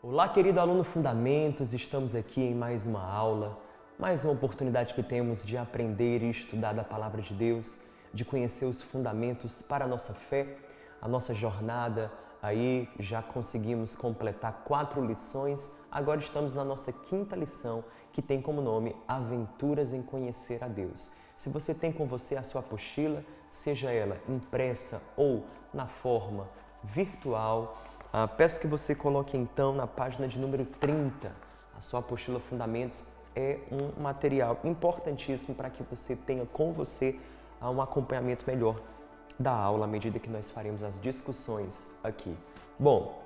Olá, querido aluno Fundamentos, estamos aqui em mais uma aula, mais uma oportunidade que temos de aprender e estudar da Palavra de Deus, de conhecer os fundamentos para a nossa fé, a nossa jornada. Aí já conseguimos completar 4 lições, agora estamos na nossa 5ª lição, que tem como nome Aventuras em Conhecer a Deus. Se você tem com você a sua apostila, seja ela impressa ou na forma virtual, peço que você coloque então na página de número 30. A sua apostila Fundamentos é um material importantíssimo para que você tenha com você um acompanhamento melhor da aula à medida que nós faremos as discussões aqui. Bom,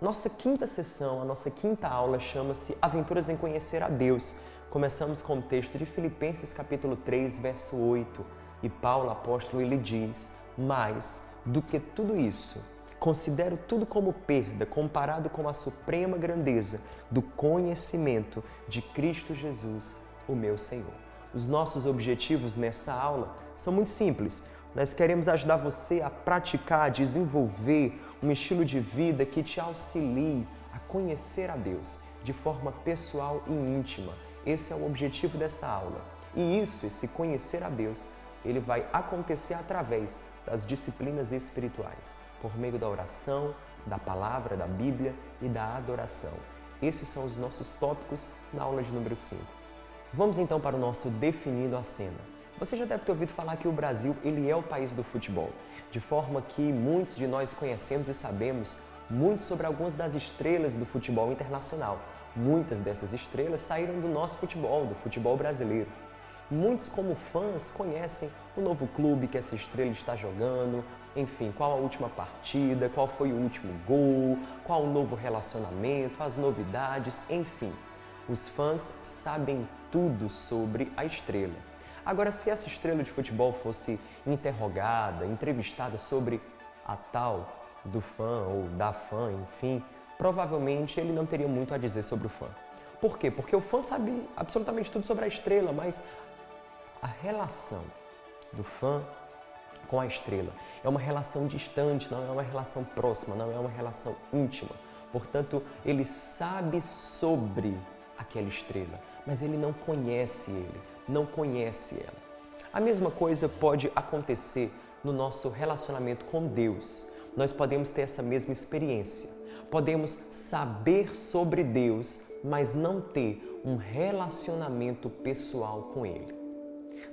nossa 5ª sessão, a nossa 5ª aula chama-se Aventuras em Conhecer a Deus. Começamos com o texto de Filipenses capítulo 3, verso 8. E Paulo, apóstolo, ele diz: "Mas, do que tudo isso, considero tudo como perda comparado com a suprema grandeza do conhecimento de Cristo Jesus, o meu Senhor." Os nossos objetivos nessa aula são muito simples. Nós queremos ajudar você a praticar, a desenvolver um estilo de vida que te auxilie a conhecer a Deus de forma pessoal e íntima. Esse é o objetivo dessa aula. E esse conhecer a Deus, ele vai acontecer através das disciplinas espirituais, por meio da oração, da palavra, da Bíblia e da adoração. Esses são os nossos tópicos na aula de número 5. Vamos então para o nosso Definindo a Cena. Você já deve ter ouvido falar que o Brasil ele é o país do futebol, de forma que muitos de nós conhecemos e sabemos muito sobre algumas das estrelas do futebol internacional. Muitas dessas estrelas saíram do nosso futebol, do futebol brasileiro. Muitos, como fãs, conhecem o novo clube que essa estrela está jogando, enfim, qual a última partida, qual foi o último gol, qual o novo relacionamento, as novidades, enfim. Os fãs sabem tudo sobre a estrela. Agora, se essa estrela de futebol fosse interrogada, entrevistada sobre a tal do fã ou da fã, enfim, provavelmente ele não teria muito a dizer sobre o fã. Por quê? Porque o fã sabe absolutamente tudo sobre a estrela, mas a relação do fã com a estrela é uma relação distante, não é uma relação próxima, não é uma relação íntima. Portanto, ele sabe sobre aquela estrela, mas ele não conhece não conhece ela. A mesma coisa pode acontecer no nosso relacionamento com Deus. Nós podemos ter essa mesma experiência. Podemos saber sobre Deus, mas não ter um relacionamento pessoal com Ele.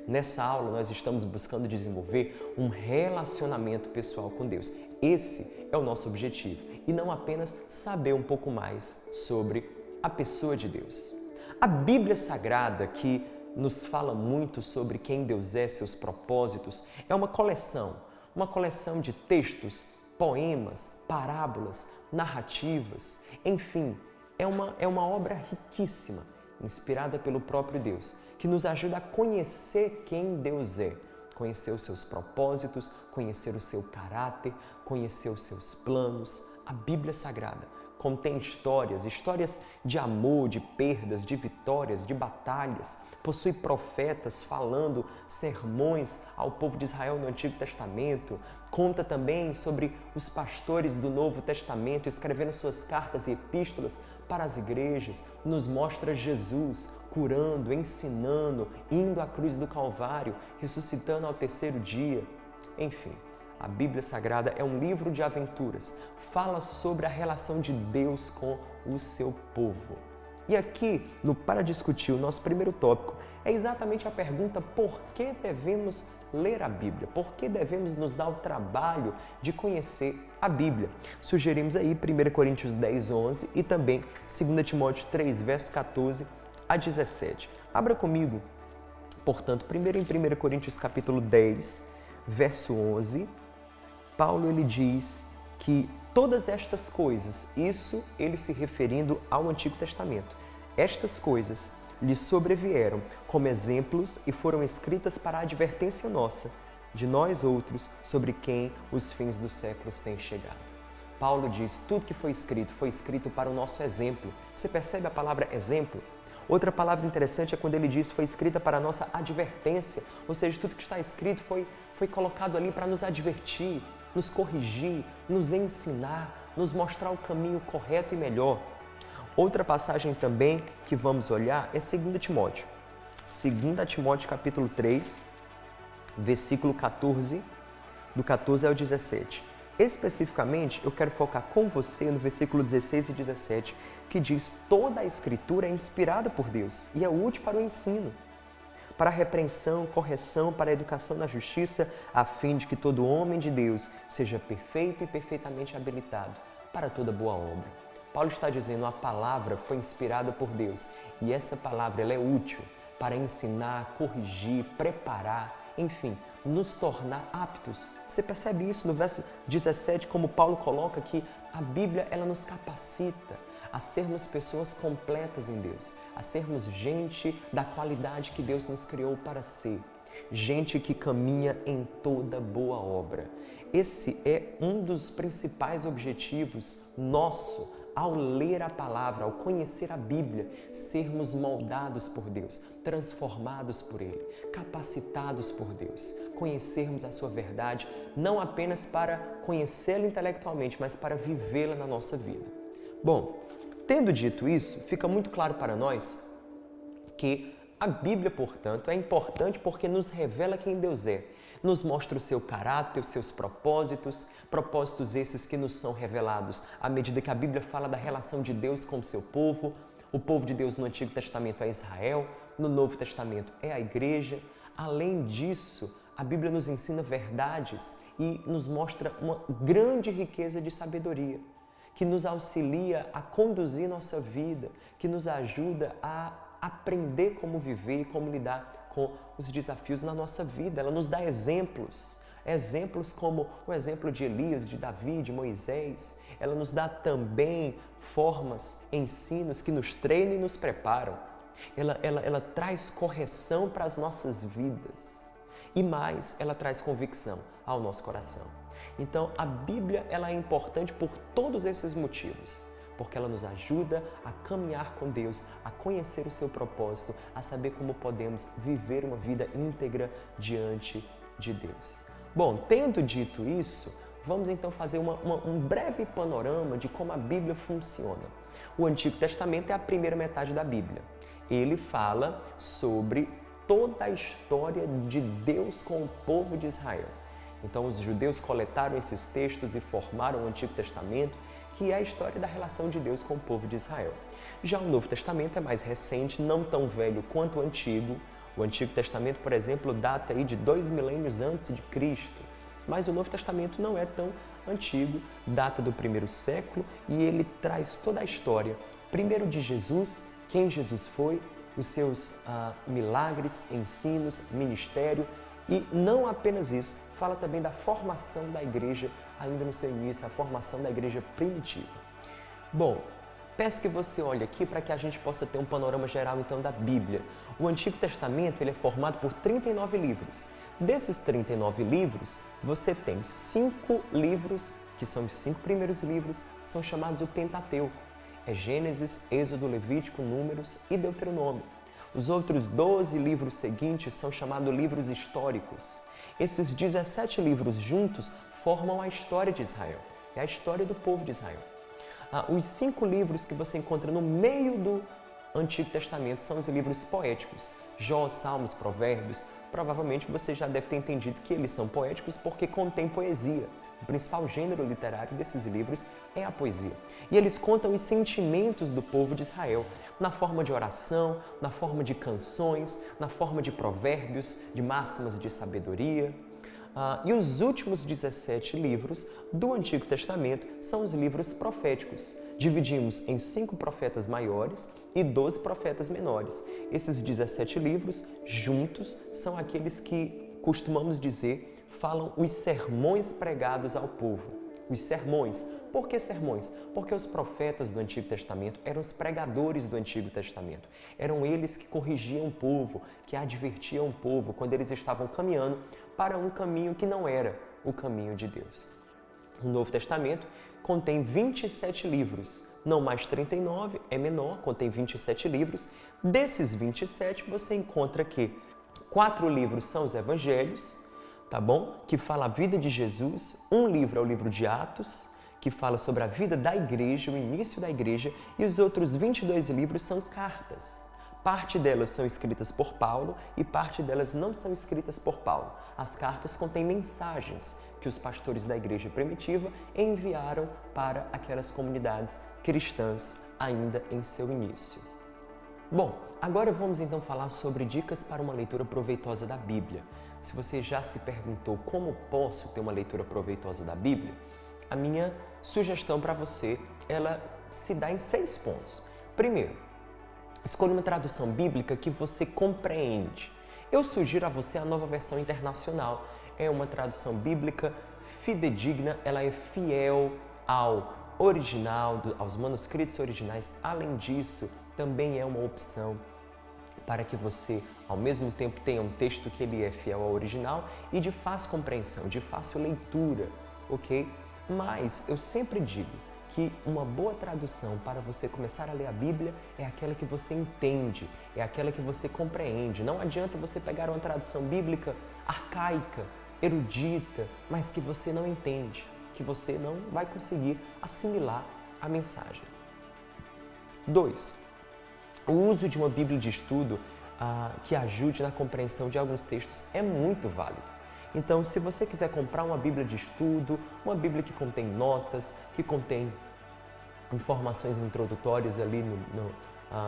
Nessa aula, nós estamos buscando desenvolver um relacionamento pessoal com Deus. Esse é o nosso objetivo, e não apenas saber um pouco mais sobre a pessoa de Deus. A Bíblia Sagrada, que nos fala muito sobre quem Deus é, seus propósitos, é uma coleção de textos, poemas, parábolas, narrativas, enfim, é uma obra riquíssima, inspirada pelo próprio Deus, que nos ajuda a conhecer quem Deus é, conhecer os seus propósitos, conhecer o seu caráter, conhecer os seus planos. A Bíblia Sagrada contém histórias de amor, de perdas, de vitórias, de batalhas. Possui profetas falando sermões ao povo de Israel no Antigo Testamento. Conta também sobre os pastores do Novo Testamento escrevendo suas cartas e epístolas para as igrejas. Nos mostra Jesus curando, ensinando, indo à cruz do Calvário, ressuscitando ao 3º dia. Enfim, a Bíblia Sagrada é um livro de aventuras, fala sobre a relação de Deus com o seu povo. E aqui, no Para Discutir, o nosso primeiro tópico é exatamente a pergunta: por que devemos ler a Bíblia? Por que devemos nos dar o trabalho de conhecer a Bíblia? Sugerimos aí 1 Coríntios 10, 11 e também 2 Timóteo 3, verso 14 a 17. Abra comigo, portanto, primeiro em 1 Coríntios capítulo 10, verso 11, Paulo ele diz que todas estas coisas, isso ele se referindo ao Antigo Testamento, estas coisas lhe sobrevieram como exemplos e foram escritas para a advertência nossa, de nós outros, sobre quem os fins dos séculos têm chegado. Paulo diz, tudo que foi escrito para o nosso exemplo. Você percebe a palavra exemplo? Outra palavra interessante é quando ele diz foi escrita para a nossa advertência, ou seja, tudo que está escrito foi colocado ali para nos advertir, nos corrigir, nos ensinar, nos mostrar o caminho correto e melhor. Outra passagem também que vamos olhar é 2 Timóteo. 2 Timóteo capítulo 3, versículo 14, do 14 ao 17. Especificamente, eu quero focar com você no versículo 16 e 17, que diz: toda a Escritura é inspirada por Deus e é útil para o ensino, para a repreensão, correção, para a educação na justiça, a fim de que todo homem de Deus seja perfeito e perfeitamente habilitado para toda boa obra. Paulo está dizendo, a palavra foi inspirada por Deus e essa palavra ela é útil para ensinar, corrigir, preparar, enfim, nos tornar aptos. Você percebe isso no verso 17, como Paulo coloca que a Bíblia ela nos capacita a sermos pessoas completas em Deus, a sermos gente da qualidade que Deus nos criou para ser, gente que caminha em toda boa obra. Esse é um dos principais objetivos nosso ao ler a palavra, ao conhecer a Bíblia, sermos moldados por Deus, transformados por Ele, capacitados por Deus, conhecermos a sua verdade, não apenas para conhecê-la intelectualmente, mas para vivê-la na nossa vida. Bom, tendo dito isso, fica muito claro para nós que a Bíblia, portanto, é importante porque nos revela quem Deus é, nos mostra o seu caráter, os seus propósitos, propósitos esses que nos são revelados à medida que a Bíblia fala da relação de Deus com o seu povo. O povo de Deus no Antigo Testamento é Israel, no Novo Testamento é a Igreja. Além disso, a Bíblia nos ensina verdades e nos mostra uma grande riqueza de sabedoria, que nos auxilia a conduzir nossa vida, que nos ajuda a aprender como viver e como lidar com os desafios na nossa vida. Ela nos dá exemplos como o exemplo de Elias, de Davi, de Moisés. Ela nos dá também formas, ensinos que nos treinam e nos preparam. Ela traz correção para as nossas vidas e mais, ela traz convicção ao nosso coração. Então, a Bíblia ela é importante por todos esses motivos, porque ela nos ajuda a caminhar com Deus, a conhecer o seu propósito, a saber como podemos viver uma vida íntegra diante de Deus. Bom, tendo dito isso, vamos então fazer um breve panorama de como a Bíblia funciona. O Antigo Testamento é a primeira metade da Bíblia. Ele fala sobre toda a história de Deus com o povo de Israel. Então, os judeus coletaram esses textos e formaram o Antigo Testamento, que é a história da relação de Deus com o povo de Israel. Já o Novo Testamento é mais recente, não tão velho quanto o Antigo. O Antigo Testamento, por exemplo, data aí de 2 milênios antes de Cristo. Mas o Novo Testamento não é tão antigo, data do primeiro século e ele traz toda a história, primeiro de Jesus, quem Jesus foi, os seus milagres, ensinos, ministério e não apenas isso, fala também da formação da igreja ainda no seu início, a formação da igreja primitiva. Bom, peço que você olhe aqui para que a gente possa ter um panorama geral então da Bíblia. O Antigo Testamento ele é formado por 39 livros. Desses 39 livros, você tem 5 livros, que são os 5 primeiros livros, são chamados o Pentateuco. É Gênesis, Êxodo, Levítico, Números e Deuteronômio. Os outros 12 livros seguintes são chamados livros históricos. Esses 17 livros juntos formam a história de Israel, é a história do povo de Israel. Os 5 livros que você encontra no meio do Antigo Testamento são os livros poéticos, Jó, Salmos, Provérbios. Provavelmente você já deve ter entendido que eles são poéticos porque contêm poesia. O principal gênero literário desses livros é a poesia. E eles contam os sentimentos do povo de Israel, na forma de oração, na forma de canções, na forma de provérbios, de máximas de sabedoria. E os últimos 17 livros do Antigo Testamento são os livros proféticos. Dividimos em 5 profetas maiores e 12 profetas menores. Esses 17 livros, juntos, são aqueles que costumamos dizer falam os sermões pregados ao povo. Os sermões. Por que sermões? Porque os profetas do Antigo Testamento eram os pregadores do Antigo Testamento. Eram eles que corrigiam o povo, que advertiam o povo quando eles estavam caminhando para um caminho que não era o caminho de Deus. O Novo Testamento contém 27 livros, não mais 39, é menor, contém 27 livros. Desses 27, você encontra que 4 livros são os Evangelhos, tá bom? Que fala a vida de Jesus. Um livro é o livro de Atos, que fala sobre a vida da igreja, o início da igreja, e os outros 22 livros são cartas. Parte delas são escritas por Paulo e parte delas não são escritas por Paulo. As cartas contêm mensagens que os pastores da igreja primitiva enviaram para aquelas comunidades cristãs ainda em seu início. Bom, agora vamos então falar sobre dicas para uma leitura proveitosa da Bíblia. Se você já se perguntou como posso ter uma leitura proveitosa da Bíblia, a minha sugestão para você, ela se dá em 6 pontos. Primeiro, escolha uma tradução bíblica que você compreende. Eu sugiro a você a Nova Versão Internacional. É uma tradução bíblica fidedigna, ela é fiel ao original, aos manuscritos originais. Além disso, também é uma opção para que você, ao mesmo tempo, tenha um texto que ele é fiel ao original e de fácil compreensão, de fácil leitura, ok? Mas eu sempre digo que uma boa tradução para você começar a ler a Bíblia é aquela que você entende, é aquela que você compreende. Não adianta você pegar uma tradução bíblica arcaica, erudita, mas que você não entende, que você não vai conseguir assimilar a mensagem. 2. O uso de uma Bíblia de estudo que ajude na compreensão de alguns textos é muito válido. Então, se você quiser comprar uma Bíblia de estudo, uma Bíblia que contém notas, que contém informações introdutórias ali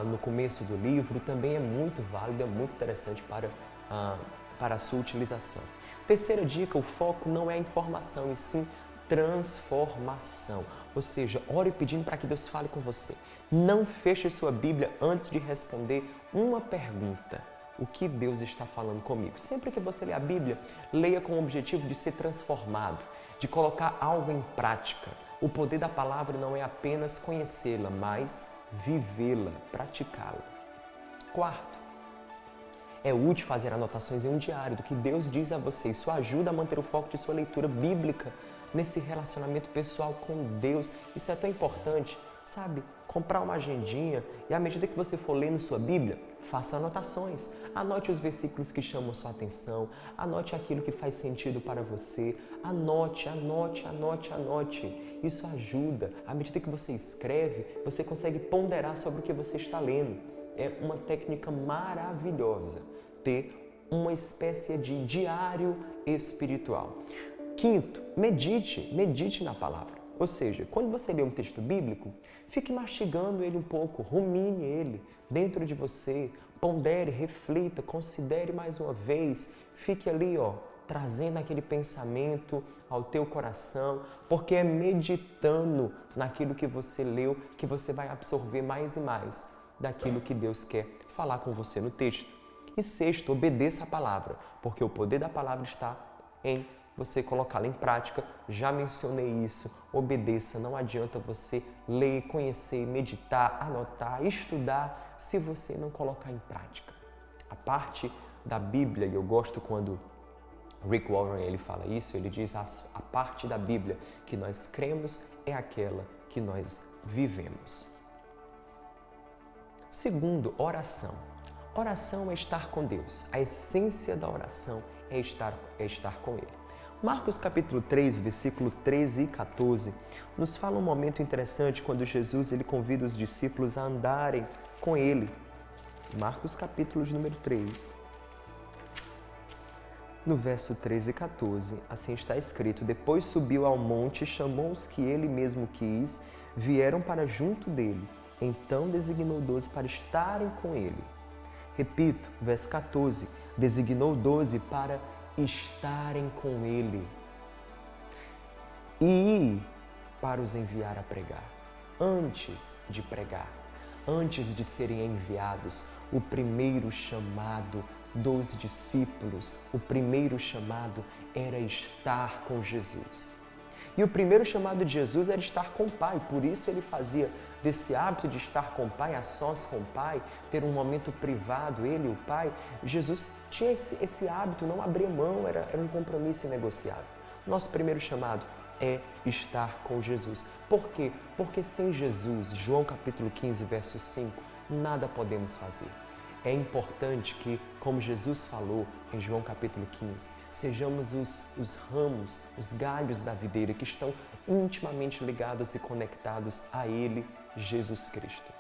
no começo do livro, também é muito válido, é muito interessante para a sua utilização. Terceira dica, o foco não é a informação, e sim transformação. Ou seja, ore pedindo para que Deus fale com você. Não feche sua Bíblia antes de responder uma pergunta. O que Deus está falando comigo? Sempre que você lê a Bíblia, leia com o objetivo de ser transformado, de colocar algo em prática. O poder da palavra não é apenas conhecê-la, mas vivê-la, praticá-la. 4. É útil fazer anotações em um diário do que Deus diz a você. Isso ajuda a manter o foco de sua leitura bíblica nesse relacionamento pessoal com Deus. Isso é tão importante, sabe? Comprar uma agendinha e à medida que você for lendo sua Bíblia, faça anotações. Anote os versículos que chamam sua atenção, anote aquilo que faz sentido para você, anote. Isso ajuda. À medida que você escreve, você consegue ponderar sobre o que você está lendo. É uma técnica maravilhosa ter uma espécie de diário espiritual. 5, medite na palavra. Ou seja, quando você lê um texto bíblico, fique mastigando ele um pouco, rumine ele dentro de você, pondere, reflita, considere mais uma vez, fique ali, trazendo aquele pensamento ao teu coração, porque é meditando naquilo que você leu que você vai absorver mais e mais daquilo que Deus quer falar com você no texto. E 6, obedeça a palavra, porque o poder da palavra está em você colocá-la em prática. Já mencionei isso, obedeça. Não adianta você ler, conhecer, meditar, anotar, estudar, se você não colocar em prática. A parte da Bíblia, e eu gosto quando Rick Warren ele fala isso, ele diz a parte da Bíblia que nós cremos é aquela que nós vivemos. 2, oração. Oração é estar com Deus. A essência da oração é estar com Ele. Marcos capítulo 3, versículo 13 e 14, nos fala um momento interessante quando Jesus ele convida os discípulos a andarem com Ele. Marcos capítulo de número 3, no verso 13 e 14, assim está escrito: Depois subiu ao monte, chamou os que Ele mesmo quis, vieram para junto dele. Então designou 12 para estarem com Ele. Repito, verso 14, designou 12 para estarem com Ele e para os enviar a pregar. Antes de pregar, antes de serem enviados, o primeiro chamado dos discípulos, o primeiro chamado era estar com Jesus. E o primeiro chamado de Jesus era estar com o Pai, por isso ele fazia desse hábito de estar com o Pai, a sós com o Pai, ter um momento privado, ele e o Pai. Jesus tinha esse hábito, não abria mão, era um compromisso inegociável. Nosso primeiro chamado é estar com Jesus. Por quê? Porque sem Jesus, João capítulo 15, verso 5, nada podemos fazer. É importante que, como Jesus falou em João capítulo 15, sejamos os ramos, os galhos da videira que estão intimamente ligados e conectados a Ele, Jesus Cristo.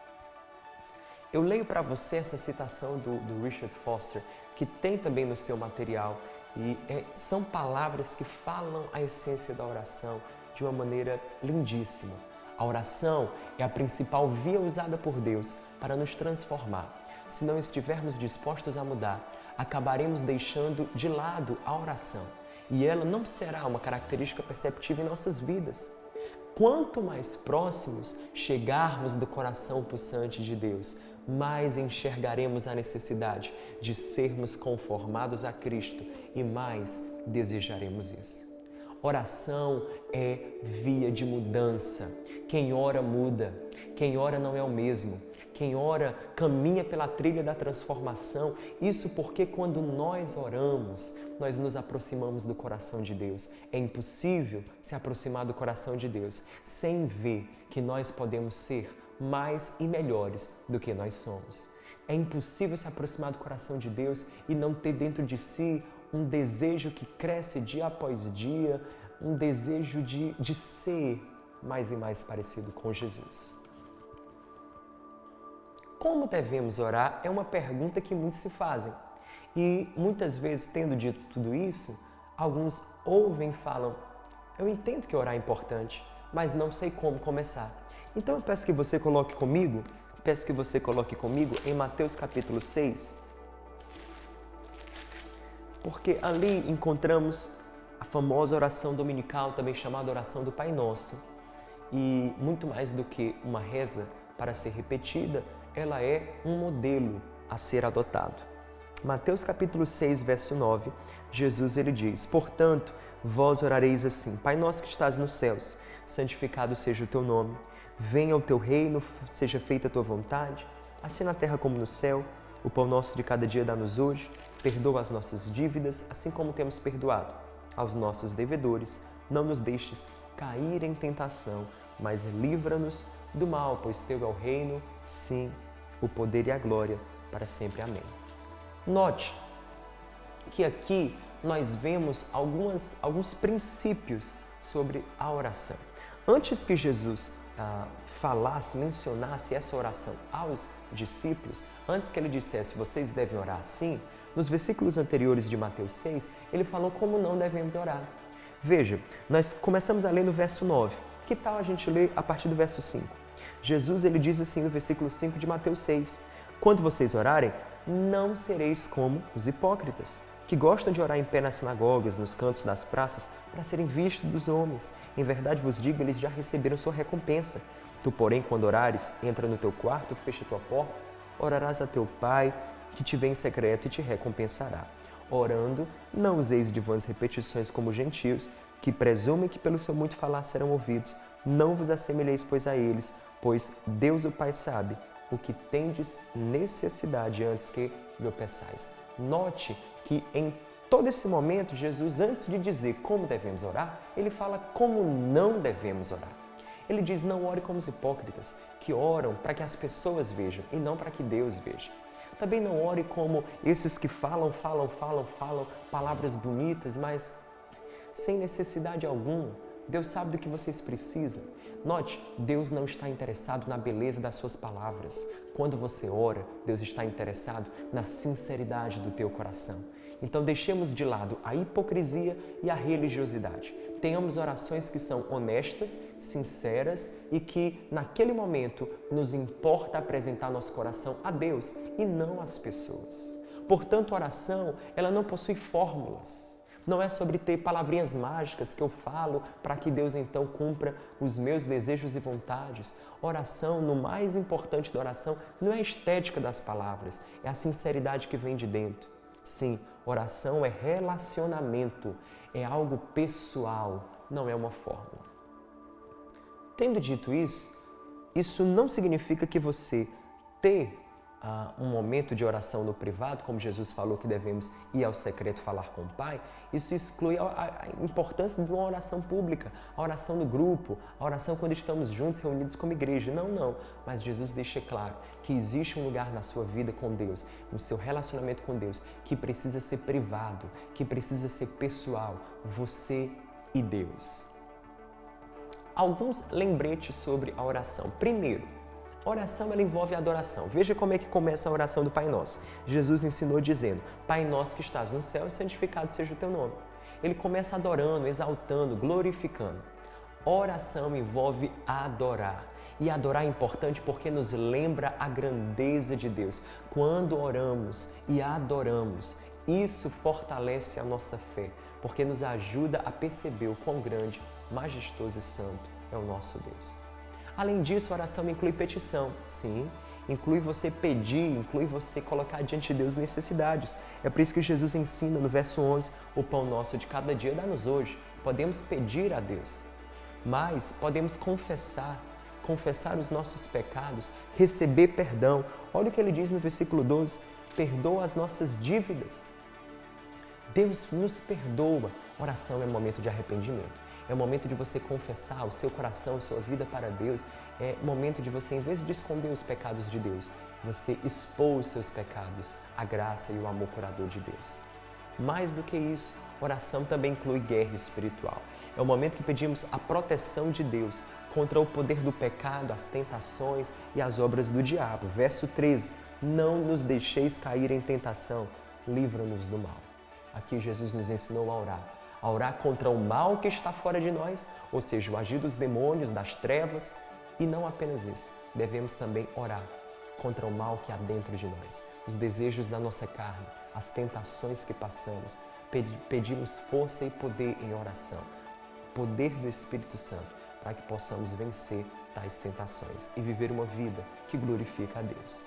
Eu leio para você essa citação do Richard Foster, que tem também no seu material, e são palavras que falam a essência da oração de uma maneira lindíssima. A oração é a principal via usada por Deus para nos transformar. Se não estivermos dispostos a mudar, acabaremos deixando de lado a oração e ela não será uma característica perceptível em nossas vidas. Quanto mais próximos chegarmos do coração pulsante de Deus, mais enxergaremos a necessidade de sermos conformados a Cristo e mais desejaremos isso. Oração é via de mudança. Quem ora muda, quem ora não é o mesmo. Quem ora caminha pela trilha da transformação. Isso porque quando nós oramos, nós nos aproximamos do coração de Deus. É impossível se aproximar do coração de Deus sem ver que nós podemos ser mais e melhores do que nós somos. É impossível se aproximar do coração de Deus e não ter dentro de si um desejo que cresce dia após dia, um desejo de ser mais e mais parecido com Jesus. Como devemos orar é uma pergunta que muitos se fazem. E muitas vezes, tendo dito tudo isso, alguns ouvem e falam: eu entendo que orar é importante, mas não sei como começar. Então eu peço que você coloque comigo, em Mateus capítulo 6, porque ali encontramos a famosa oração dominical, também chamada oração do Pai Nosso. E muito mais do que uma reza para ser repetida, ela é um modelo a ser adotado. Mateus capítulo 6, verso 9, Jesus ele diz: portanto, vós orareis assim: Pai nosso que estás nos céus, santificado seja o teu nome, venha o teu reino, seja feita a tua vontade, assim na terra como no céu. O pão nosso de cada dia dá-nos hoje, perdoa as nossas dívidas, assim como temos perdoado aos nossos devedores, não nos deixes cair em tentação, mas livra-nos do mal, pois teu é o reino, sim, o poder e a glória, para sempre. Amém. Note que aqui nós vemos alguns princípios sobre a oração. Antes que Jesus mencionasse essa oração aos discípulos, antes que ele dissesse, vocês devem orar assim, nos versículos anteriores de Mateus 6, ele falou como não devemos orar. Veja, nós começamos a ler no verso 9. Que tal a gente ler a partir do verso 5? Jesus ele diz assim no versículo 5 de Mateus 6, quando vocês orarem, não sereis como os hipócritas, que gostam de orar em pé nas sinagogas, nos cantos das praças, para serem vistos dos homens. Em verdade vos digo, eles já receberam sua recompensa. Tu, porém, quando orares, entra no teu quarto, fecha tua porta, orarás a teu Pai, que te vê em secreto e te recompensará. Orando, não useis de vãs repetições como os gentios, que presumem que pelo seu muito falar serão ouvidos. Não vos assemelheis, pois, a eles, pois Deus o Pai sabe o que tendes necessidade antes que lhe peçais. Note que em todo esse momento, Jesus, antes de dizer como devemos orar, ele fala como não devemos orar. Ele diz, não ore como os hipócritas, que oram para que as pessoas vejam e não para que Deus veja. Também não ore como esses que falam palavras bonitas, mas sem necessidade alguma. Deus sabe do que vocês precisam. Note, Deus não está interessado na beleza das suas palavras. Quando você ora, Deus está interessado na sinceridade do teu coração. Então deixemos de lado a hipocrisia e a religiosidade. Tenhamos orações que são honestas, sinceras e que, naquele momento, nos importa apresentar nosso coração a Deus e não às pessoas. Portanto, a oração, ela não possui fórmulas. Não é sobre ter palavrinhas mágicas que eu falo para que Deus então cumpra os meus desejos e vontades. Oração, no mais importante da oração, não é a estética das palavras, é a sinceridade que vem de dentro. Sim, oração é relacionamento, é algo pessoal, não é uma fórmula. Tendo dito isso, isso não significa que você ter um momento de oração no privado, como Jesus falou que devemos ir ao secreto falar com o Pai, isso exclui a importância de uma oração pública, a oração no grupo, a oração quando estamos juntos, reunidos como igreja. Não. Mas Jesus deixa claro que existe um lugar na sua vida com Deus, no seu relacionamento com Deus, que precisa ser privado, que precisa ser pessoal, você e Deus. Alguns lembretes sobre a oração. Primeiro, a oração ela envolve a adoração. Veja como é que começa a oração do Pai Nosso. Jesus ensinou dizendo: Pai Nosso que estás no céu, santificado seja o teu nome. Ele começa adorando, exaltando, glorificando. Oração envolve adorar. E adorar é importante porque nos lembra a grandeza de Deus. Quando oramos e adoramos, isso fortalece a nossa fé, porque nos ajuda a perceber o quão grande, majestoso e santo é o nosso Deus. Além disso, a oração inclui petição. Sim, inclui você pedir, inclui você colocar diante de Deus necessidades. É por isso que Jesus ensina no verso 11, o pão nosso de cada dia dá-nos hoje. Podemos pedir a Deus, mas podemos confessar os nossos pecados, receber perdão. Olha o que ele diz no versículo 12, perdoa as nossas dívidas. Deus nos perdoa. Oração é momento de arrependimento. É o momento de você confessar o seu coração, a sua vida para Deus. É o momento de você, em vez de esconder os pecados de Deus, você expor os seus pecados, a graça e o amor curador de Deus. Mais do que isso, oração também inclui guerra espiritual. É o momento que pedimos a proteção de Deus contra o poder do pecado, as tentações e as obras do diabo. Verso 13, não nos deixeis cair em tentação, livra-nos do mal. Aqui Jesus nos ensinou a orar contra o mal que está fora de nós, ou seja, o agir dos demônios, das trevas, e não apenas isso. Devemos também orar contra o mal que há dentro de nós, os desejos da nossa carne, as tentações que passamos. Pedimos força e poder em oração, poder do Espírito Santo, para que possamos vencer tais tentações e viver uma vida que glorifica a Deus.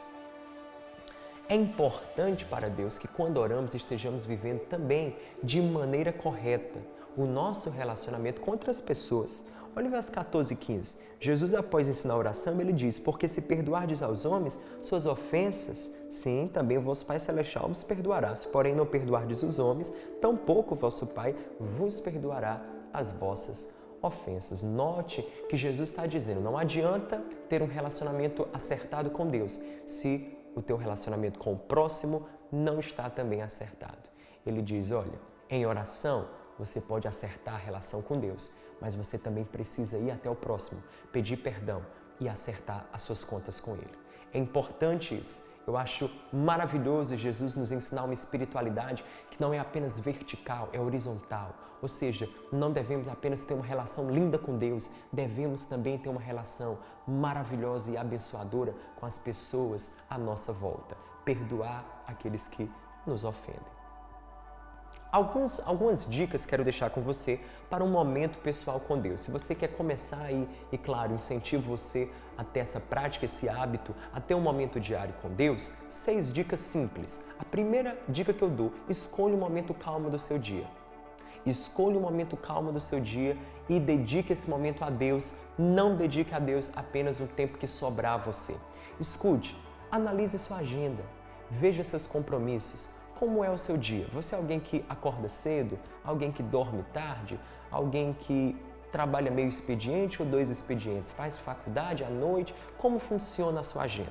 É importante para Deus que quando oramos estejamos vivendo também de maneira correta o nosso relacionamento com outras pessoas. Olha o verso 14 e 15. Jesus, após ensinar a oração, ele diz: porque se perdoardes aos homens suas ofensas, sim, também o vosso Pai Celestial vos perdoará. Se porém não perdoardes os homens, tampouco o vosso Pai vos perdoará as vossas ofensas. Note que Jesus está dizendo, não adianta ter um relacionamento acertado com Deus se o teu relacionamento com o próximo não está também acertado. Ele diz, olha, em oração você pode acertar a relação com Deus, mas você também precisa ir até o próximo, pedir perdão e acertar as suas contas com Ele. É importante isso. Eu acho maravilhoso Jesus nos ensinar uma espiritualidade que não é apenas vertical, é horizontal. Ou seja, não devemos apenas ter uma relação linda com Deus, devemos também ter uma relação maravilhosa e abençoadora com as pessoas à nossa volta. Perdoar aqueles que nos ofendem. Algumas dicas quero deixar com você para um momento pessoal com Deus. Se você quer começar aí, e claro, incentivo você a ter essa prática, esse hábito, a ter um momento diário com Deus, 6 dicas simples. A primeira dica que eu dou, escolha um momento calmo do seu dia. Escolha um momento calmo do seu dia e dedique esse momento a Deus. Não dedique a Deus apenas o tempo que sobrar a você. Escute, analise sua agenda, veja seus compromissos. Como é o seu dia? Você é alguém que acorda cedo? Alguém que dorme tarde? Alguém que trabalha meio expediente ou 2 expedientes? Faz faculdade à noite? Como funciona a sua agenda?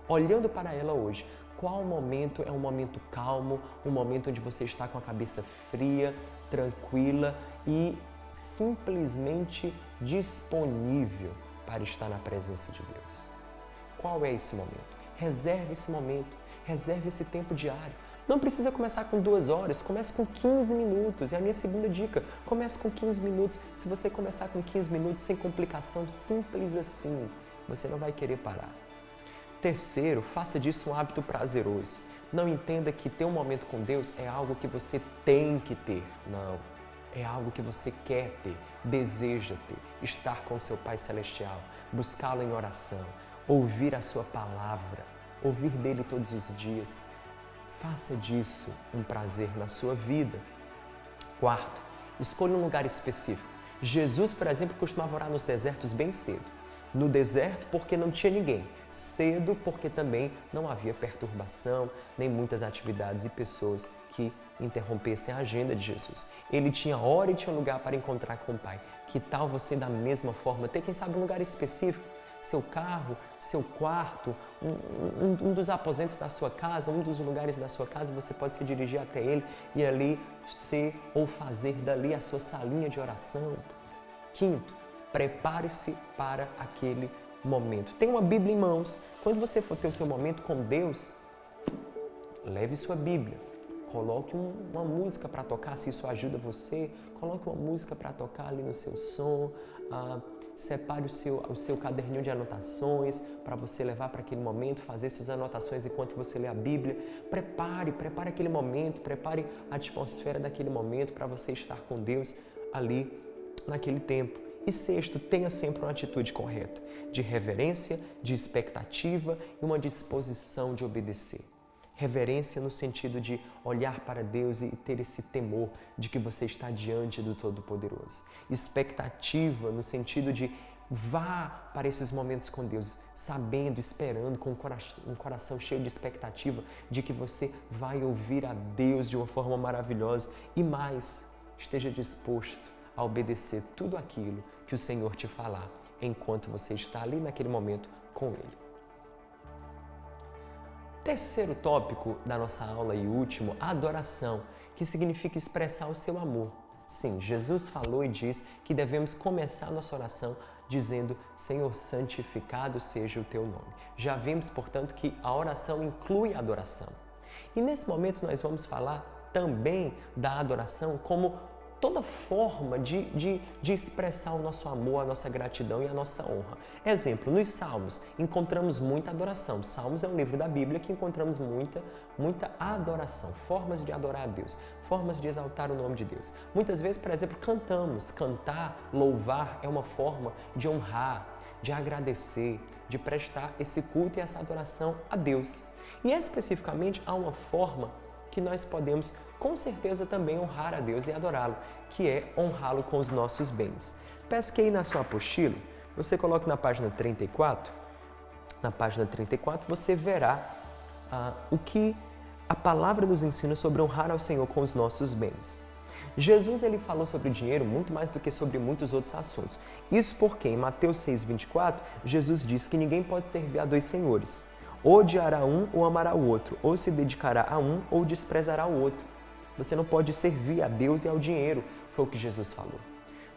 Olhando para ela hoje, qual momento é um momento calmo, um momento onde você está com a cabeça fria, tranquila e simplesmente disponível para estar na presença de Deus? Qual é esse momento? Reserve esse momento, reserve esse tempo diário. Não precisa começar com 2 horas, comece com 15 minutos. É a minha segunda dica, comece com 15 minutos. Se você começar com 15 minutos, sem complicação, simples assim, você não vai querer parar. Terceiro, faça disso um hábito prazeroso. Não entenda que ter um momento com Deus é algo que você tem que ter. Não, é algo que você quer ter, deseja ter. Estar com o seu Pai Celestial, buscá-lo em oração, ouvir a sua palavra, ouvir dele todos os dias. Faça disso um prazer na sua vida. Quarto, escolha um lugar específico. Jesus, por exemplo, costumava orar nos desertos bem cedo. No deserto, porque não tinha ninguém. Cedo, porque também não havia perturbação, nem muitas atividades e pessoas que interrompessem a agenda de Jesus. Ele tinha hora e tinha lugar para encontrar com o Pai. Que tal você, da mesma forma, ter, quem sabe, um lugar específico? Seu carro, seu quarto, um dos aposentos da sua casa, um dos lugares da sua casa, você pode se dirigir até ele e ali ser ou fazer dali a sua salinha de oração. Quinto, prepare-se para aquele momento. Tenha uma Bíblia em mãos. Quando você for ter o seu momento com Deus, leve sua Bíblia. Coloque uma música para tocar, se isso ajuda você. Coloque uma música para tocar ali no seu som. Separe o seu caderninho de anotações para você levar para aquele momento, fazer suas anotações enquanto você lê a Bíblia. Prepare aquele momento, prepare a atmosfera daquele momento para você estar com Deus ali naquele tempo. E sexto, tenha sempre uma atitude correta, de reverência, de expectativa e uma disposição de obedecer. Reverência no sentido de olhar para Deus e ter esse temor de que você está diante do Todo-Poderoso. Expectativa no sentido de vá para esses momentos com Deus, sabendo, esperando, com um coração cheio de expectativa de que você vai ouvir a Deus de uma forma maravilhosa e mais, esteja disposto a obedecer tudo aquilo que o Senhor te falar enquanto você está ali naquele momento com Ele. Terceiro tópico da nossa aula e último, a adoração, que significa expressar o seu amor. Sim, Jesus falou e diz que devemos começar a nossa oração dizendo: Senhor, santificado seja o teu nome. Já vimos, portanto, que a oração inclui a adoração. E nesse momento nós vamos falar também da adoração como toda forma de expressar o nosso amor, a nossa gratidão e a nossa honra. Exemplo, nos Salmos encontramos muita adoração. Salmos é um livro da Bíblia que encontramos muita adoração, formas de adorar a Deus, formas de exaltar o nome de Deus. Muitas vezes, por exemplo, cantamos. Cantar, louvar é uma forma de honrar, de agradecer, de prestar esse culto e essa adoração a Deus. E especificamente há uma forma que nós podemos, com certeza, também honrar a Deus e adorá-lo, que é honrá-lo com os nossos bens. Pesque aí na sua apostila, você coloca na página 34, na página 34 você verá o que a palavra nos ensina sobre honrar ao Senhor com os nossos bens. Jesus ele falou sobre o dinheiro muito mais do que sobre muitos outros assuntos. Isso porque em Mateus 6,24, Jesus diz que ninguém pode servir a dois senhores. Ou odiará um ou amará o outro, ou se dedicará a um ou desprezará o outro. Você não pode servir a Deus e ao dinheiro, foi o que Jesus falou.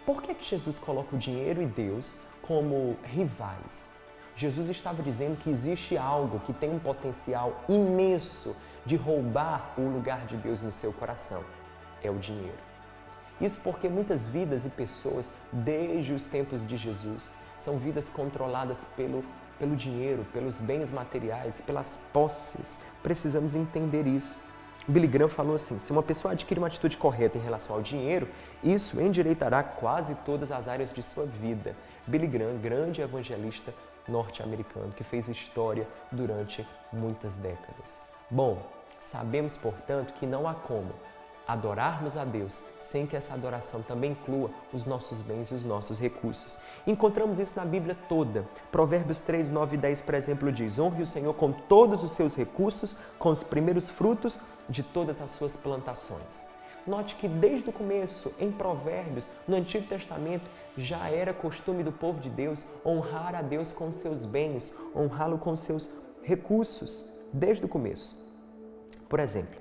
Por que Jesus coloca o dinheiro e Deus como rivais? Jesus estava dizendo que existe algo que tem um potencial imenso de roubar o lugar de Deus no seu coração. É o dinheiro. Isso porque muitas vidas e pessoas, desde os tempos de Jesus, são vidas controladas pelo dinheiro, pelos bens materiais, pelas posses. Precisamos entender isso. Billy Graham falou assim: se uma pessoa adquire uma atitude correta em relação ao dinheiro, isso endireitará quase todas as áreas de sua vida. Billy Graham, grande evangelista norte-americano, que fez história durante muitas décadas. Bom, sabemos, portanto, que não há como adorarmos a Deus sem que essa adoração também inclua os nossos bens e os nossos recursos. Encontramos isso na Bíblia toda. Provérbios 3, 9 e 10, por exemplo, diz: honre o Senhor com todos os seus recursos, com os primeiros frutos de todas as suas plantações. Note que desde o começo, em Provérbios, no Antigo Testamento, já era costume do povo de Deus honrar a Deus com os seus bens, honrá-lo com os seus recursos, desde o começo. Por exemplo,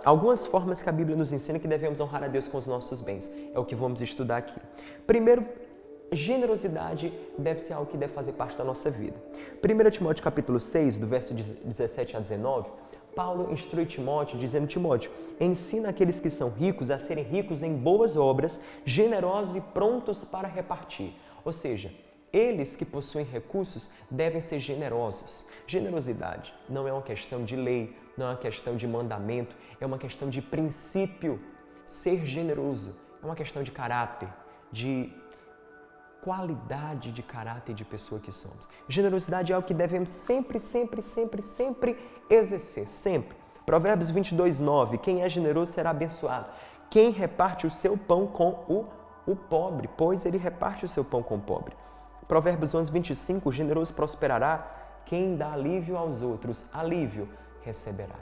algumas formas que a Bíblia nos ensina que devemos honrar a Deus com os nossos bens. É o que vamos estudar aqui. Primeiro, generosidade deve ser algo que deve fazer parte da nossa vida. 1 Timóteo capítulo 6, do verso 17 a 19, Paulo instrui Timóteo, dizendo: Timóteo, ensina aqueles que são ricos a serem ricos em boas obras, generosos e prontos para repartir. Ou seja, eles que possuem recursos devem ser generosos. Generosidade não é uma questão de lei, não é uma questão de mandamento, é uma questão de princípio. Ser generoso é uma questão de caráter, de qualidade de caráter de pessoa que somos. Generosidade é algo que devemos sempre exercer, sempre. Provérbios 22, 9, quem é generoso será abençoado. Quem reparte o seu pão com o pobre, pois ele reparte o seu pão com o pobre. Provérbios 11, 25, o generoso prosperará, quem dá alívio aos outros, alívio receberá.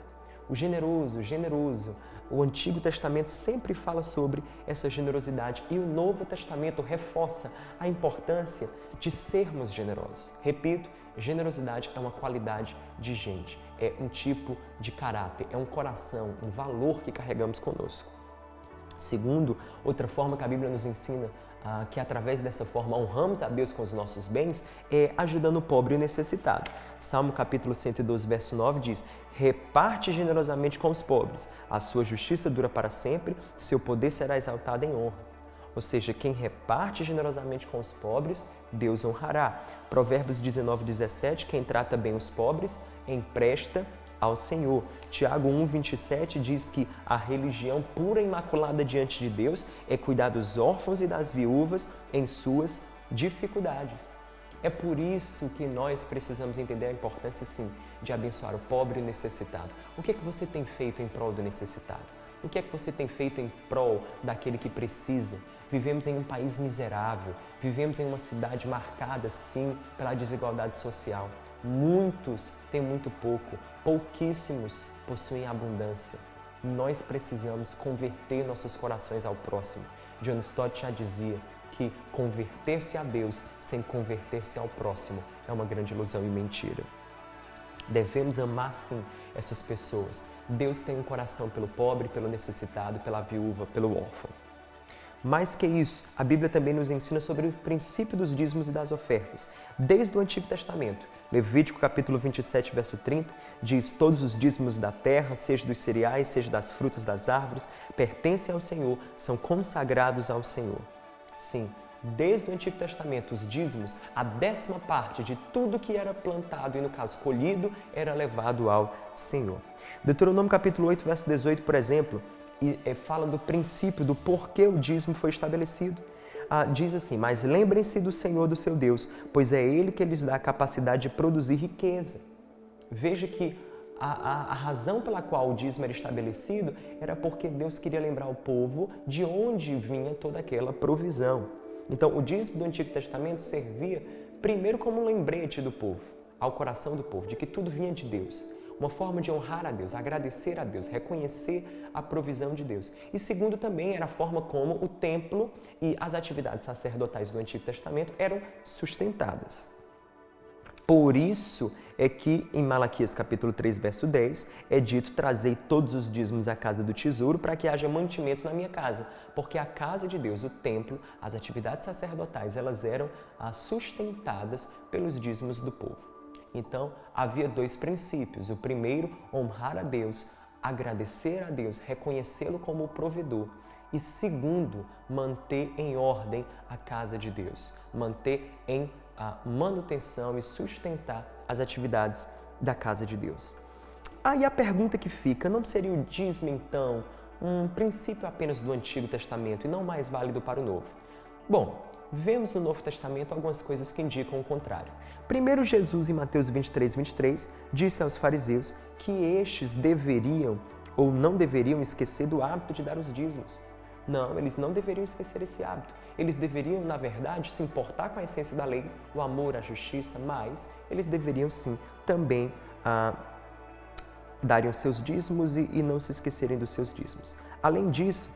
O generoso, o Antigo Testamento sempre fala sobre essa generosidade e o Novo Testamento reforça a importância de sermos generosos. Repito, generosidade é uma qualidade de gente, é um tipo de caráter, é um coração, um valor que carregamos conosco. Segundo, outra forma que a Bíblia nos ensina que através dessa forma honramos a Deus com os nossos bens, é ajudando o pobre e o necessitado. Salmo capítulo 112, verso 9 diz: reparte generosamente com os pobres, a sua justiça dura para sempre, seu poder será exaltado em honra. Ou seja, quem reparte generosamente com os pobres, Deus honrará. Provérbios 19, 17, quem trata bem os pobres, empresta ao Senhor. Tiago 1, 27 diz que a religião pura e imaculada diante de Deus é cuidar dos órfãos e das viúvas em suas dificuldades. É por isso que nós precisamos entender a importância, sim, de abençoar o pobre e o necessitado. O que é que você tem feito em prol do necessitado? O que é que você tem feito em prol daquele que precisa? Vivemos em um país miserável, vivemos em uma cidade marcada, sim, pela desigualdade social. Muitos têm muito pouco, pouquíssimos possuem abundância. Nós precisamos converter nossos corações ao próximo. John Stott já dizia que converter-se a Deus sem converter-se ao próximo é uma grande ilusão e mentira. Devemos amar, sim, essas pessoas. Deus tem um coração pelo pobre, pelo necessitado, pela viúva, pelo órfão. Mais que isso, a Bíblia também nos ensina sobre o princípio dos dízimos e das ofertas. Desde o Antigo Testamento, Levítico capítulo 27, verso 30, diz: todos os dízimos da terra, seja dos cereais, seja das frutas das árvores, pertencem ao Senhor, são consagrados ao Senhor. Sim, desde o Antigo Testamento, os dízimos, a 10ª parte de tudo que era plantado e, no caso, colhido, era levado ao Senhor. Deuteronômio capítulo 8, verso 18, por exemplo, fala do princípio, do porquê o dízimo foi estabelecido. Diz assim: mas lembrem-se do Senhor, do seu Deus, pois é Ele que lhes dá a capacidade de produzir riqueza. Veja que a razão pela qual o dízimo era estabelecido era porque Deus queria lembrar o povo de onde vinha toda aquela provisão. Então, o dízimo do Antigo Testamento servia primeiro como um lembrete do povo, ao coração do povo, de que tudo vinha de Deus. Uma forma de honrar a Deus, agradecer a Deus, reconhecer a provisão de Deus. E segundo, também era a forma como o templo e as atividades sacerdotais do Antigo Testamento eram sustentadas. Por isso é que em Malaquias capítulo 3, verso 10, é dito: trazei todos os dízimos à casa do tesouro para que haja mantimento na minha casa. Porque a casa de Deus, o templo, as atividades sacerdotais, elas eram sustentadas pelos dízimos do povo. Então, havia 2 princípios. O primeiro, honrar a Deus, agradecer a Deus, reconhecê-lo como o provedor. E segundo, manter em ordem a casa de Deus, manter em manutenção e sustentar as atividades da casa de Deus. Aí a pergunta que fica: não seria o dízimo, então, um princípio apenas do Antigo Testamento e não mais válido para o Novo? Bom, vemos no Novo Testamento algumas coisas que indicam o contrário. Primeiro, Jesus, em Mateus 23, 23, disse aos fariseus que estes deveriam ou não deveriam esquecer do hábito de dar os dízimos. Não, eles não deveriam esquecer esse hábito. Eles deveriam, na verdade, se importar com a essência da lei, o amor, a justiça, mas eles deveriam, sim, também darem os seus dízimos e não se esquecerem dos seus dízimos. Além disso,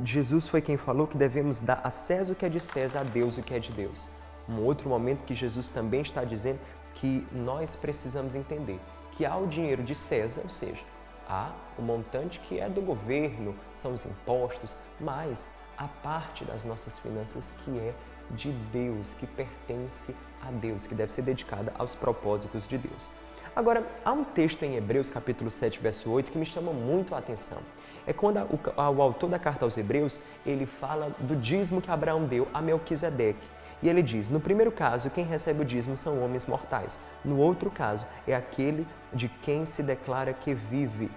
Jesus foi quem falou que devemos dar a César o que é de César, a Deus o que é de Deus. Um outro momento que Jesus também está dizendo que nós precisamos entender que há o dinheiro de César, ou seja, há o montante que é do governo, são os impostos, mas a parte das nossas finanças que é de Deus, que pertence a Deus, que deve ser dedicada aos propósitos de Deus. Agora, há um texto em Hebreus, capítulo 7, verso 8, que me chama muito a atenção. É quando o autor da carta aos Hebreus, ele fala do dízimo que Abraão deu a Melquisedeque. E ele diz: no primeiro caso, quem recebe o dízimo são homens mortais. No outro caso, é aquele de quem se declara que vive.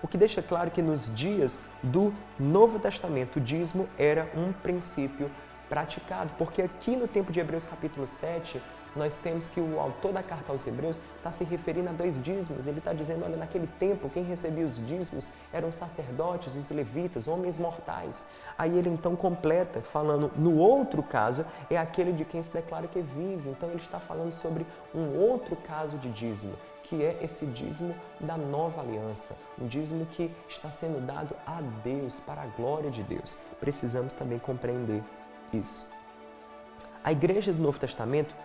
O que deixa claro que nos dias do Novo Testamento, o dízimo era um princípio praticado, porque aqui no tempo de Hebreus capítulo 7, nós temos que o autor da carta aos Hebreus está se referindo a 2 dízimos. Ele está dizendo, olha, naquele tempo quem recebia os dízimos eram os sacerdotes, os levitas, homens mortais. Aí ele então completa falando, no outro caso, é aquele de quem se declara que vive. Então ele está falando sobre um outro caso de dízimo, que é esse dízimo da nova aliança, um dízimo que está sendo dado a Deus, para a glória de Deus. Precisamos também compreender isso. A igreja do Novo Testamento,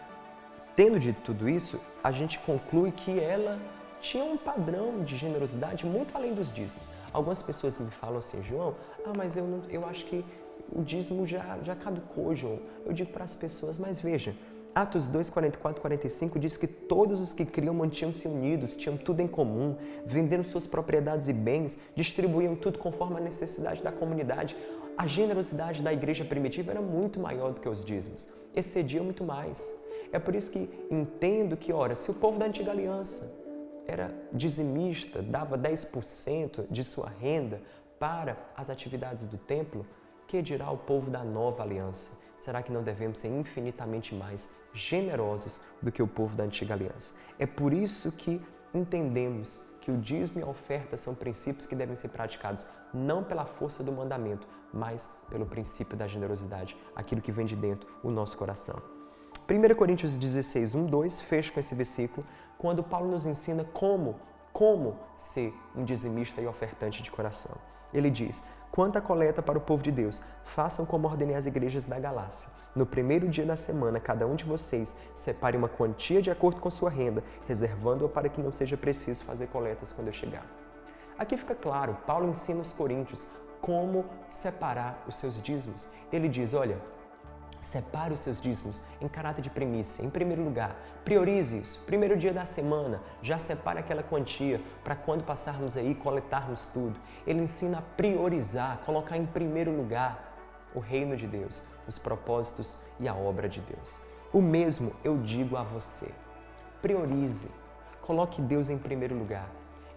tendo dito tudo isso, a gente conclui que ela tinha um padrão de generosidade muito além dos dízimos. Algumas pessoas me falam assim, João, mas eu acho que o dízimo já caducou, João. Eu digo para as pessoas, mas veja, Atos 2, 44 e 45 diz que todos os que criam mantinham-se unidos, tinham tudo em comum, venderam suas propriedades e bens, distribuíam tudo conforme a necessidade da comunidade. A generosidade da igreja primitiva era muito maior do que os dízimos, excedia muito mais. É por isso que entendo que, ora, se o povo da antiga aliança era dizimista, dava 10% de sua renda para as atividades do templo, que dirá o povo da nova aliança? Será que não devemos ser infinitamente mais generosos do que o povo da antiga aliança? É por isso que entendemos que o dízimo e a oferta são princípios que devem ser praticados não pela força do mandamento, mas pelo princípio da generosidade, aquilo que vem de dentro do nosso coração. 1 Coríntios 16, 1, 2, fecha com esse versículo, quando Paulo nos ensina como ser um dizimista e ofertante de coração. Ele diz, quanto à coleta para o povo de Deus, façam como ordenei às igrejas da Galácia. No primeiro dia da semana, cada um de vocês separe uma quantia de acordo com sua renda, reservando-a para que não seja preciso fazer coletas quando eu chegar. Aqui fica claro, Paulo ensina os coríntios como separar os seus dízimos. Ele diz, olha, separe os seus dízimos em caráter de primícia, em primeiro lugar. Priorize isso. Primeiro dia da semana, já separe aquela quantia para quando passarmos aí, coletarmos tudo. Ele ensina a priorizar, colocar em primeiro lugar o reino de Deus, os propósitos e a obra de Deus. O mesmo eu digo a você. Priorize. Coloque Deus em primeiro lugar.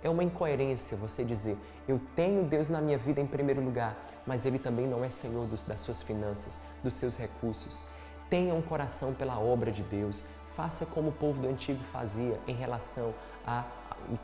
É uma incoerência você dizer, eu tenho Deus na minha vida em primeiro lugar, mas Ele também não é Senhor das suas finanças, dos seus recursos. Tenha um coração pela obra de Deus. Faça como o povo do antigo fazia em relação ao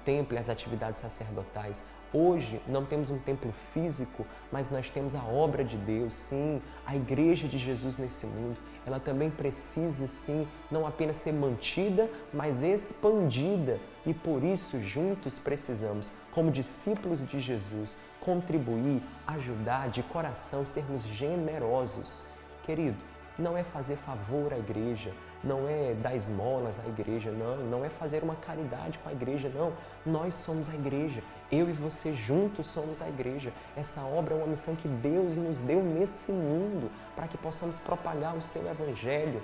templo e às atividades sacerdotais. Hoje não temos um templo físico, mas nós temos a obra de Deus, sim, a igreja de Jesus nesse mundo. Ela também precisa, sim, não apenas ser mantida, mas expandida. E por isso, juntos precisamos, como discípulos de Jesus, contribuir, ajudar de coração, sermos generosos. Querido, não é fazer favor à igreja, não é dar esmolas à igreja, não é fazer uma caridade com a igreja, não. Nós somos a igreja, eu e você juntos somos a igreja. Essa obra é uma missão que Deus nos deu nesse mundo para que possamos propagar o seu evangelho.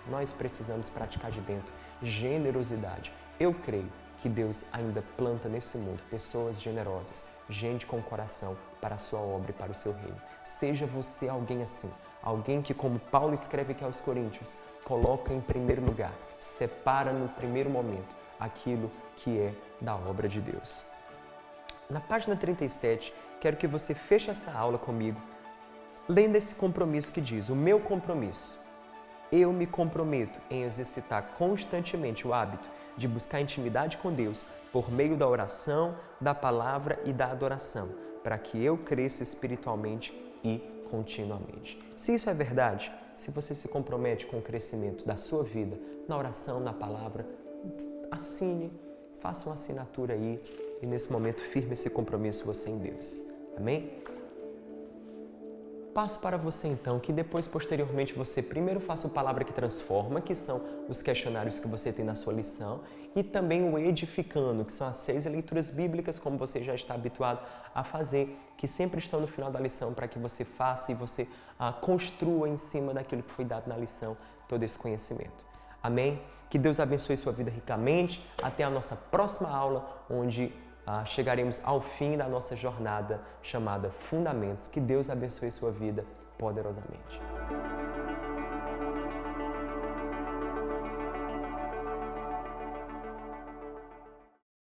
Nós precisamos praticar de dentro generosidade. Eu creio que Deus ainda planta nesse mundo pessoas generosas, gente com coração para a sua obra e para o seu reino. Seja você alguém assim. Alguém que, como Paulo escreve aqui aos Coríntios, coloca em primeiro lugar, separa no primeiro momento aquilo que é da obra de Deus. Na página 37, quero que você feche essa aula comigo, lendo esse compromisso que diz, o meu compromisso. Eu me comprometo em exercitar constantemente o hábito de buscar intimidade com Deus por meio da oração, da palavra e da adoração, para que eu cresça espiritualmente e continuamente. Se isso é verdade, se você se compromete com o crescimento da sua vida, na oração, na palavra, assine, faça uma assinatura aí e nesse momento firme esse compromisso você em Deus. Amém? Passo para você então que depois, posteriormente, você primeiro faça o Palavra que Transforma, que são os questionários que você tem na sua lição, e também o Edificando, que são as 6 leituras bíblicas, como você já está habituado a fazer, que sempre estão no final da lição para que você faça e você construa em cima daquilo que foi dado na lição todo esse conhecimento. Amém? Que Deus abençoe sua vida ricamente. Até a nossa próxima aula, onde chegaremos ao fim da nossa jornada chamada Fundamentos. Que Deus abençoe sua vida poderosamente.